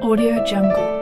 Audio Jungle.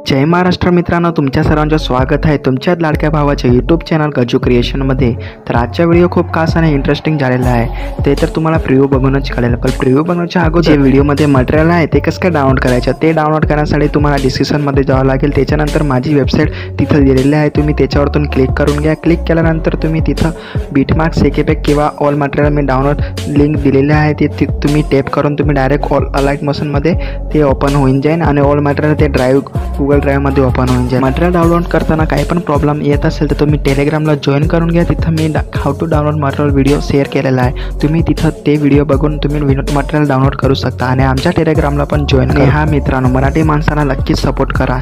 जय महाराष्ट्र मित्रांनो, तुमच्या सर्वांचं स्वागत आहे तुमच्या लाडक्या भावाच्या यूट्यूब चॅनल गजू क्रिएशनमध्ये। तर आजचा व्हिडिओ खूप खास आणि इंटरेस्टिंग झालेला आहे। ते तर तुम्हाला प्रिव्ह्यू बघूनच कळेल, पण प्रिव्ह्यू बघण्याच्या अगोदर व्हिडिओमध्ये मटेरियल आहे ते कसं काय डाउनलोड करायचं ते डाउनलोड करण्यासाठी तुम्हाला डिस्क्रिप्शनमध्ये जावं लागेल। त्याच्यानंतर माझी वेबसाईट तिथं दिलेली आहे, तुम्ही त्याच्यावरतून क्लिक करून घ्या। क्लिक केल्यानंतर तुम्ही तिथं बीटमार्क सेकेपॅक किंवा ऑल मटेरियल मी डाउनलोड लिंक दिलेली आहे, ते तुम्ही टॅप करून तुम्ही डायरेक्ट ऑल अलाइट मोशनमध्ये ते ओपन होऊन जाईल आणि ऑल मटेरियल ते गूगल ड्राईव्हमध्ये ओपन होऊन जाईल। मटेरियल डाउनलोड करताना काही पण प्रॉब्लेम येत असेल तर तुम्ही टेलिग्रामला जॉईन करून घ्या। तिथं मी how to download material video share केलेला आहे, तुम्ही तिथं ते व्हिडिओ बघून तुम्ही मटेरियल डाउनलोड करू शकता आणि आमच्या टेलिग्रामला पण जॉईन करा। हा मित्रांनो, मराठी माणसांना नक्कीच सपोर्ट करा।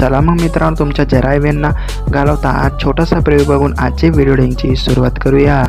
चला मग मित्रांनो, तुमच्या जरा वेळ न घालवता आज छोटासा प्रिव्ह्यू बघून आजची व्हिडिओ लिंकची सुरुवात करूया।